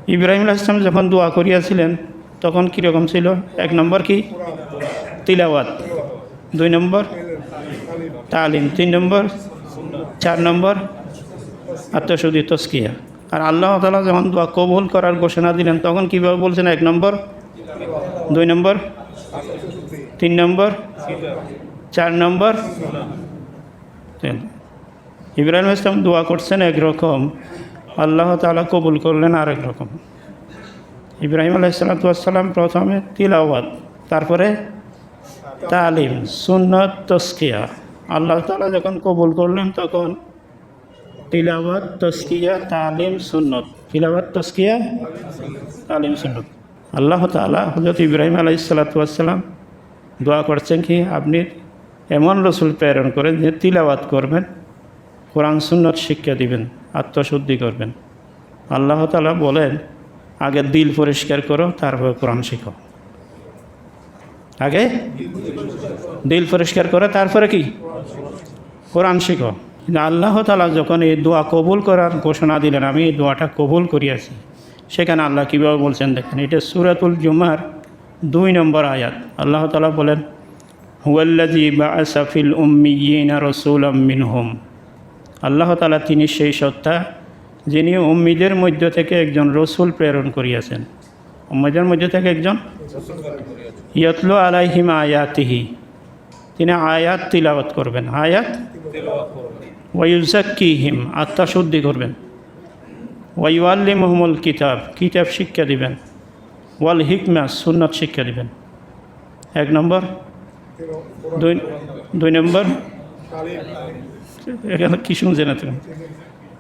ইব্রাহিম আলাইহিস সালাম যখন দোয়া করিয়াছিলেন তখন কীরকম ছিল? এক নম্বর কি? তিলাওয়াত। দুই নম্বর তালিম। তিন নম্বর, চার নম্বর আত্মশুদ্ধি তস্কিয়া। আর আল্লাহ তাআলা যখন দোয়া কবুল করার ঘোষণা দিলেন তখন কীভাবে বলছেন? এক নম্বর, দুই নম্বর, তিন নম্বর, চার নম্বর। ইব্রাহিম আলাইহিস সালাম দোয়া করছেন একরকম, আল্লাহ তাআলা কবুল করলেন আরেক রকম। ইব্রাহিম আলাইহিস সালাম প্রথমে তিলাওয়াত, তারপরে তালিম, সুন্নাত, তস্কিয়া। আল্লাহ তাআলা যখন কবুল করলেন তখন তিলাওয়াত, তস্কিয়া, তালিম, সুন্নত। তিলাওয়াত, তস্কিয়া, তালিম, সুন্নত। আল্লাহ তাআলা হযরত ইব্রাহিম আলাইহিস সালাম দোয়া করছেন কি আপনি এমন রসুল প্রেরণ করেন যে তিলাওয়াত করবেন, কোরআন সুন্নত শিক্ষা দিবেন, আত্মশুদ্ধি করবেন। আল্লাহ তাআলা বলেন আগে দিল পরিষ্কার করো, তারপরে কোরআন শিখো। আগে দিল পরিষ্কার করো, তারপরে কি? কোরআন শিখো। কিন্তু আল্লাহ তাআলা যখন এই দোয়া কবুল করার ঘোষণা দিলেন, আমি এই দোয়াটা কবুল করিয়াছি, সেখানে আল্লাহ কীভাবে বলছেন দেখেন। এটা সূরাতুল জুমার 2 নম্বর আয়াত। আল্লাহ তাআলা বলেন হুয়াল্লাযী বাআসা ফিল উম্মিয়্যিনা রাসূলাম মিনহুম। আল্লাহ তাআলা তিনি সেই সত্তা যিনি উম্মীদের মধ্য থেকে একজন রসুল প্রেরণ করিয়াছেন। উম্মীদের মধ্য থেকে একজন ইয়াতলু আলাইহিম আয়াতিহি, তিনি আয়াত তিলাওয়াত করবেন, আয়াত ওয়া ইউযাক্কিহিম, আত্মশুদ্ধি করবেন, ওয়া ইউআল্লিমুহুমুল কিতাব, কিতাব শিক্ষা দিবেন, ওয়াল হিকমা, সুন্নাত শিক্ষা দিবেন। এক নম্বর। দুই নম্বর, এখানে কি শুনছেন তুমি?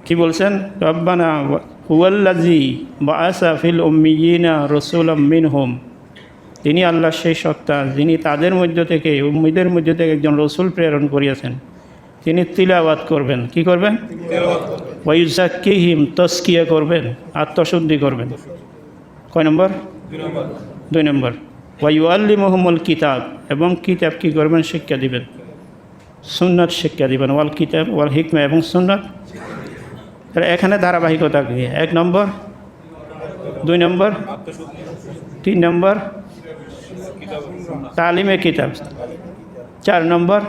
কি বলছেন? রব্বানা হুয়াল্লাযী বাআসা ফিল উম্মিয়্যিনা রাসূলাম মিনহুম, তিনি আল্লাহ সেই সত্তা যিনি তাদের মধ্য থেকে, উম্মীদের মধ্য থেকে একজন রসুল প্রেরণ করিয়াছেন। তিনি তিলাওয়াত করবেন, কি করবেন? ওয়া ইউযাক্কিহিম, তাজকিয়া করবেন, আত্মশুদ্ধি করবেন। কয় নম্বর? দুই নম্বর। ওয়া ইউআল্লিমুহুমুল কিতাব, এবং কিতাব কি করবেন? শিক্ষা দিবেন, সুন্নাত শিক্ষা দিবেন, ওয়াল কিতাব ওয়াল হিকমা, এবং সুন্নাত। এখানে ধারাবাহিকতা কি? এক নম্বর, দুই নম্বর, তিন নম্বর তালিমে কিতাব, চার নম্বর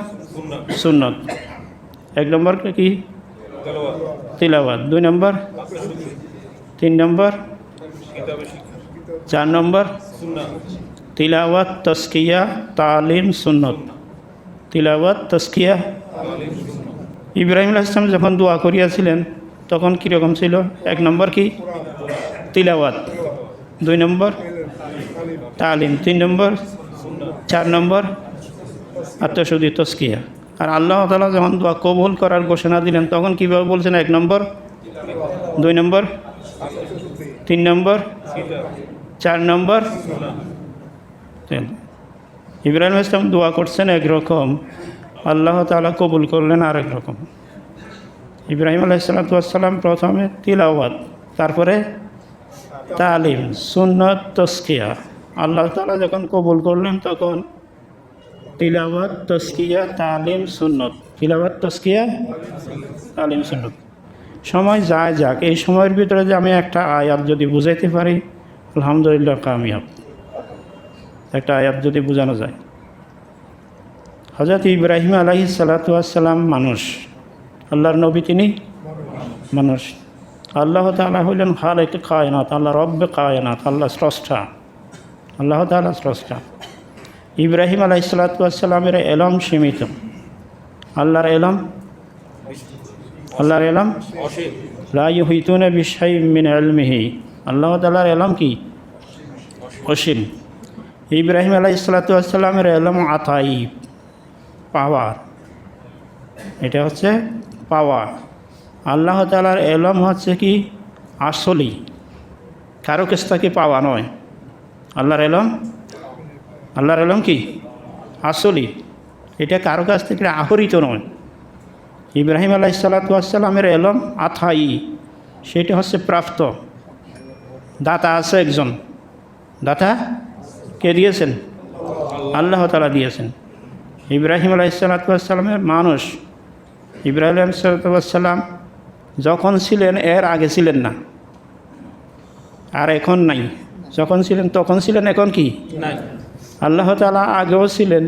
সুন্নত। এক নম্বর কি? তিলাওয়াত। দুই নম্বর, তিন নম্বর, চার নম্বর তিলাওয়াত, তস্কিয়া, তালিম, সুন্নত। তিলাওয়াত, তস্কিয়া। ইব্রাহিম আলাইহিস সালাম যখন দোয়া করিয়াছিলেন তখন কীরকম ছিল? এক নম্বর কি? তিলাওয়াত। দুই নম্বর তালিম। তিন নম্বর, চার নম্বর আত্মশুদ্ধি, তস্কিয়া। আর আল্লাহ তাআলা যখন দোয়া কবুল করার ঘোষণা দিলেন তখন কীভাবে বলছেন? এক নম্বর, দুই নম্বর, তিন নম্বর, চার নম্বর। ইব্রাহিম আলাইহিস সালাম দোয়া করছেন একরকম, আল্লাহ তাআলা কবুল করলেন আরেক রকম। ইব্রাহিম আলাইহিস সালাম প্রথমে তিলাওয়াত, তারপরে তালিম, সুন্নাত, তস্কিয়া। আল্লাহ তাআলা যখন কবুল করলেন তখন তিলাওয়াত, তস্কিয়া, তালিম, সুন্নত। তিলাওয়াত, তস্কিয়া, তালিম, সুন্নত। সময় যায় যাক, এই সময়ের ভিতরে যে আমি একটা আয়াত যদি বুঝাইতে পারি, আলহামদুলিল্লাহ কামিয়াব। একটা আয়াত যদি বোঝানো যায়। হযরত ইব্রাহিম আলাইহিস সালাম মানুষ, আল্লাহর নবী তিনি মানুষ। আল্লাহ তাআলা হইলেন খালিক কায়নাত, আল্লাহ রব্বে কায়নাত, আল্লাহ স্রষ্টা, আল্লাহ তাআলা স্রষ্টা। ইব্রাহিম আলাইহিস সালামের এলম সীমিত, আল্লাহর এলম, আল্লাহর এলম লা ইউহিতুনা বিশাইইন মিন ইলমিহি, আল্লাহ তাআলার এলম কি? অসীম। ইব্রাহিম আলাইহিস সালামের এলম আতাই, পাওয়ার, এটা হচ্ছে পাওয়ার। আল্লাহ তাআলার এলম হচ্ছে কি? আসলি, কারো কাছ থেকে পাওয়া নয়। আল্লাহর এলম, আল্লাহর এলম কি? আসলি, এটা কারো কাছ থেকে আহরিত নয়। ইব্রাহিম আলাইহিস সালামের এলম আতাই, সেটা হচ্ছে প্রাপ্ত। দাতা আছে একজন, দাতা কে দিয়েছেন? আল্লাহ তাআলা দিয়েছেন। ইব্রাহিম আলাইহিস সালামের মানুষ, ইব্রাহিম আলাইহিস সালাম যখন ছিলেন এর আগে ছিলেন না। আর এখন নাই। যখন ছিলেন তখন ছিলেন, এখন কি নাই, আল্লাহ তাআলা আগেও ছিলেন,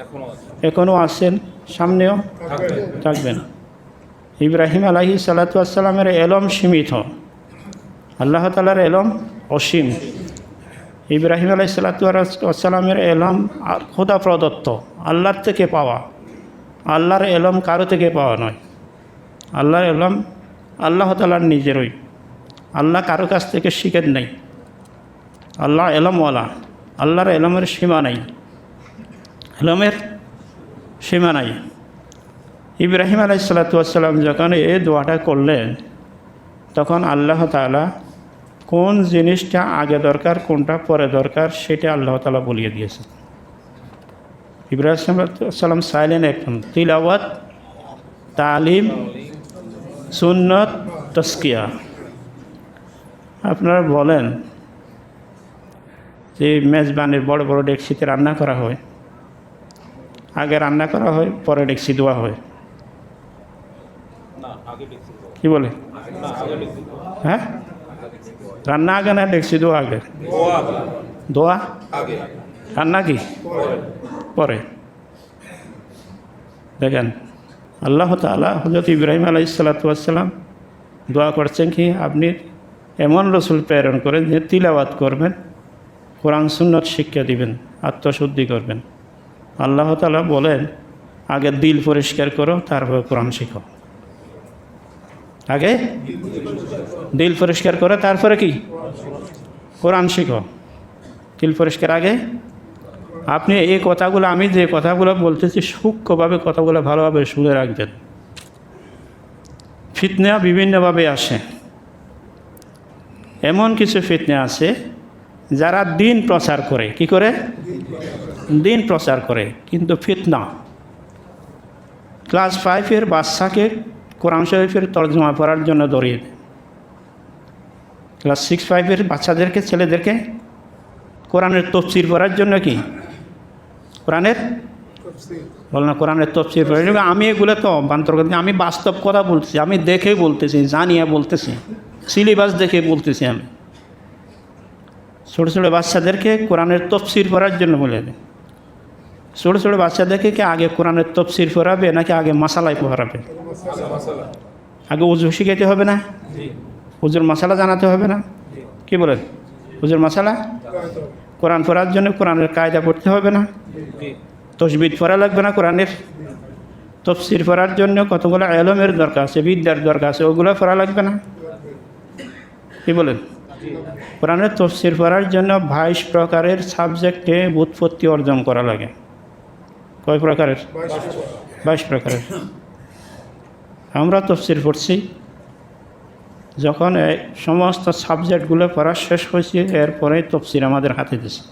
এখনো আছে, এখনও আছেন, সামনেও থাকবে। থাকবেন। ইব্রাহিম আলাইহিস সালাতু ওয়াস সালামের এলম সীমিত, আল্লাহ তাআলার এলম অসীম। ইব্রাহিম আলাইহিস সালাতু ওয়াস সালামের এলম আর খোদা প্রদত্ত, আল্লাহর থেকে পাওয়া। আল্লাহর এলম কারো থেকে পাওয়া নয়, আল্লাহর এলম আল্লাহ তাআলার নিজেরই। আল্লাহ কারো কাছ থেকে শিখেন নাই, আল্লাহ এলমওয়ালা। আল্লাহর এলমের সীমা নাই, এলমের সীমা নাই। ইব্রাহিম আলাইহিস সালাতু ওয়াস সালাম যখন এই দোয়াটা করলেন, তখন আল্লাহ তাআলা কোন জিনিসটা আগে দরকার, কোনটা পরে দরকার, সেটা আল্লাহ তাআলা বলিয়ে দিয়েছেন। ইব্রাহিম সালাম চাইলেন এখন তিলাওয়াত, তালিম, সুন্নত, তাজকিয়া। আপনারা বলেন যে মেজবানের বড় বড় ডেকচিতে রান্না করা হয়, আগে রান্না করা হয়, পরে ডেকচি ধোয়া হয়, না আগে দেখছি তো, কি বলে? না আগে দেখছি তো, হ্যাঁ, রান্না আগে না ডেকচি ধোয়া আগে? দোয়া ধোয়া আগে, রান্না কি পরে? দেখেন আল্লাহ তাআলা হযরত ইব্রাহিম আলাইহিস সালাতু ওয়াস সালাম দোয়া করছেন কি, আপনি এমন রসুল প্রেরণ করেন যে তিলাওয়াত করবেন, কোরআন সুন্নত শিক্ষা দিবেন, আত্মশুদ্ধি করবেন। আল্লাহ তাআলা বলেন আগে দিল পরিষ্কার করো, তারপরে কোরআন শিখো। আগে দিল পরিষ্কার করো, তারপরে কি কোরআন শিখো। দিল পরিষ্কার আগে। আপনি এই কথাগুলো, আমি যে কথাগুলো বলতেছি, সূক্ষ্মভাবে কথাগুলো ভালোভাবে শুনে রাখবেন। ফিতনা বিভিন্নভাবে আসে। এমন কিছু ফিতনা আছে যারা দিন প্রচার করে, কি করে? দিন প্রচার করে, কিন্তু ফিতনা। ক্লাস 5-এর বাচ্চাকে কোরআন শরীফের তর্জমা পড়ার জন্য ধরিয়ে দেয়। ক্লাস 6-5-এর বাচ্চাদেরকে, ছেলেদেরকে কোরআনের তফসির পড়ার জন্য কি, কোরআনের বল না, কোরআনের তফসির পড়ার জন্য। আমি এগুলো তো অভ্যন্তর করছি, আমি বাস্তব কথা বলতেছি, আমি দেখে বলতেছি, জানিয়ে বলতেছি, সিলেবাস দেখে বলতেছি। আমি ছোটো ছোটো বাচ্চাদেরকে কোরআনের তফসির পড়ার জন্য বলে দেয়। ছোটো ছোটো বাচ্চাদেরকে কি আগে কোরআনের তফসির পড়াবে নাকি আগে মাসালাই পড়াবে? আগে উজু শিখাইতে হবে না? হুজুর মাসালা জানাতে হবে না? কি বলেন? হুজুর মাসালা কোরআন পড়ার জন্য কোরআনের কায়দা পড়তে হবে না? তসবিদ পড়া লাগবে না? কোরআনের তফসির পড়ার জন্য কতগুলো এলমের দরকার আছে, বিদ্যার দরকার আছে, ওগুলো পড়া লাগবে না? কি বলেন? কোরআনের তফসির পড়ার জন্য 22 প্রকারের সাবজেক্টে ব্যুৎপত্তি অর্জন করা লাগে। কয় প্রকারের? 22 প্রকারের। আমরা তফসির পড়ছি, যখন এই সমস্ত সাবজেক্টগুলো পড়া শেষ হয়েছে, এরপরে তফসির আমাদের হাতে দিয়েছে।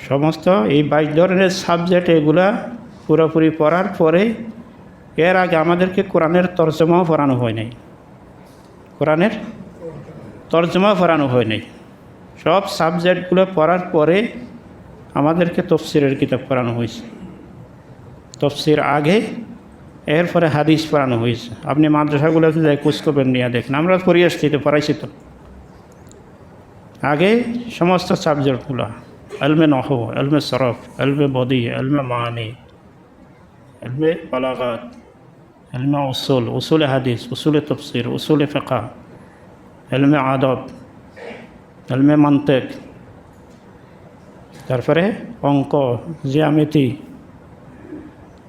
সমস্ত এই 22 ধরনের সাবজেক্ট এগুলা পুরোপুরি পড়ার পরে, এর আগে আমাদেরকে কোরআনের তর্জমাও পড়ানো হয় নাই। কোরআনের তর্জমা পড়ানো হয় নাই। সব সাবজেক্টগুলো পড়ার পরে আমাদেরকে তফসিরের কিতাব পড়ানো হয়েছে। তফসির আগে, এরপরে হাদিস পড়ানো হয়েছে। আপনি মাদ্রাসাগুলোতে যাই খোঁজ খবর নিয়ে দেখেন, আমরা পড়ে আসছি তো, পড়াইছি তো। আগে সমস্ত সাবজেক্টগুলো, ইলমে নহু, ইলমে সরফ, ইলমে বদি, ইলমে মানি, ইলমে বালাগাত, ইলমে উসুল, উসুলে হাদিস, উসুলে তফসির, উসুলে ফিকহ, ইলমে আদব, ইলমে মান্তিক, তারপরে অঙ্ক, জ্যামিতি,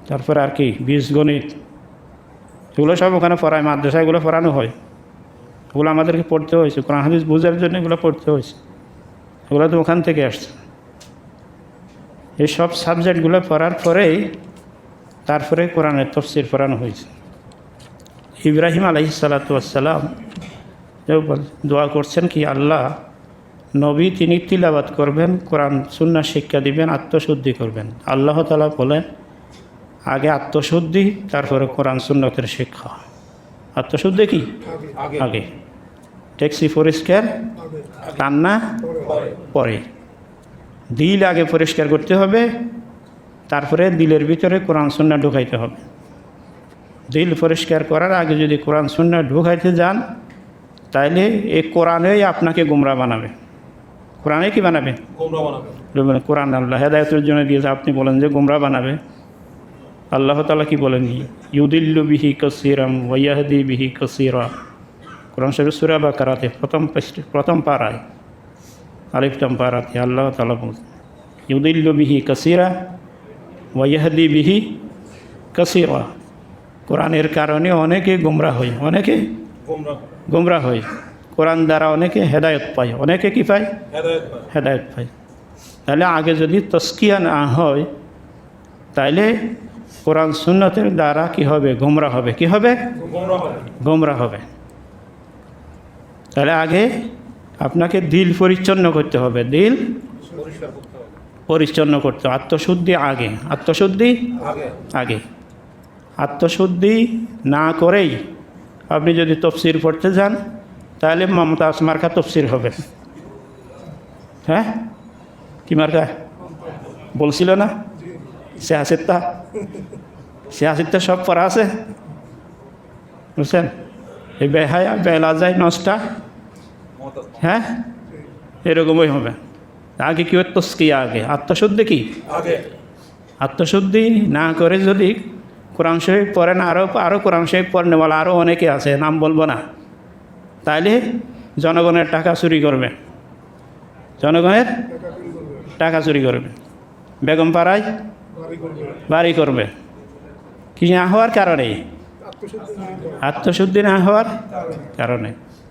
তারপরে আর কি বীজগণিত, এগুলো সব ওখানে পড়ায়। মাদ্রাসায় এগুলো পড়ানো হয়, ওগুলো আমাদেরকে পড়তে হয়েছে। কোরআন হাদিস বোঝার জন্য এগুলো পড়তে হয়েছে, এগুলো তো ওখান থেকে আসছে। এই সব সাবজেক্টগুলো পড়ার পরেই তারপরে কোরআনের তফসির পড়ানো হয়েছে। ইব্রাহিম আলাইহিস সালাতু ওয়াস সালাম দোয়া করছেন কি, আল্লাহ নবী তিনি তিলাওয়াত করবেন, কোরআন সুন্নাহ শিক্ষা দিবেন, আত্মশুদ্ধি করবেন। আল্লাহ তাআলা বলেন আগে আত্মশুদ্ধি, তারপরে কোরআন সুন্নতের শিক্ষা। আত্মশুদ্ধি কি আগে, ট্যাক্সি পরিষ্কার, রান্না পরে। দিল আগে পরিষ্কার করতে হবে, তারপরে দিলের ভিতরে কোরআন সুন্নাহ ঢুকাইতে হবে। দিল পরিষ্কার করার আগে যদি কোরআন সুন্নাহ ঢুকাইতে যান, তাইলে এই কোরআনেই আপনাকে গুমরা বানাবে। কোরআনে কি বানাবে? গোমরা বানাবে। কোরআন আল্লাহ হেদায়তের জন্য দিয়েছে, আপনি বলেন যে গুমরা বানাবে। আল্লাহ তাআলা কি বলেন? ইউদিল্লু বিহি কাসীরাম ওয়া ইয়াহদি বিহি কাসীরা। কোরআন শরীফ সূরা বাকারাতে প্রথম পারায় আলিফটাম পারাতে আল্লাহ তাআলা বলেন ইউদিল্লু বিহি কাসীরা ওয়া ইয়াহদি বিহি কাসীরা। কোরআনের কারণে অনেকে গুমরা হয়, অনেকে গোমরা গুমরা হয়। কোরআন দ্বারা অনেকে হেদায়ত পায়, অনেকে কি পায়? হেদায়েত পায়। হেদায়ত পায়। তাহলে আগে যদি তস্কিয়া না হয় তাইলে কোরআন সুন্নতের দ্বারা কি হবে? গুমরা হবে। কি হবে? গোমরা হবে। গুমরা হবে। তাহলে আগে আপনাকে দিল পরিচ্ছন্ন করতে হবে, দিল পরিষ্কার করতে হবে। পরিচ্ছন্ন করতে হবে। আত্মশুদ্ধি আগে, আত্মশুদ্ধি আগে আগে। আত্মশুদ্ধি না করেই আপনি যদি তফসির পড়তে যান তাহলে মমতাজ মার্কা তফসির হবে। হ্যাঁ, কি মার্কা বলছিল না? সিয়াসিত্তা সব পড়া আছে, বুঝছেন? এই বেহায়া বেলা যায় নষ্টা, মমতাজ হ্যাঁ, এরকমই হবে। আগে কি হয়? তস্কিয়া আগে। আত্মশুদ্ধি কি? আগে। আত্মশুদ্ধি না করে যদি কোরআন শরীফ পড়েন, আরও কোরআন শরীফ পড়নেওয়ালা আরও অনেকে আছে, নাম বলবো না, তাইলে জনগণের টাকা চুরি করবে, জনগণের টাকা চুরি করবে, বেগম পাড়ায় বাড়ি করবে। কি না হওয়ার কারণে? আত্মশুদ্ধি না হওয়ার কারণে।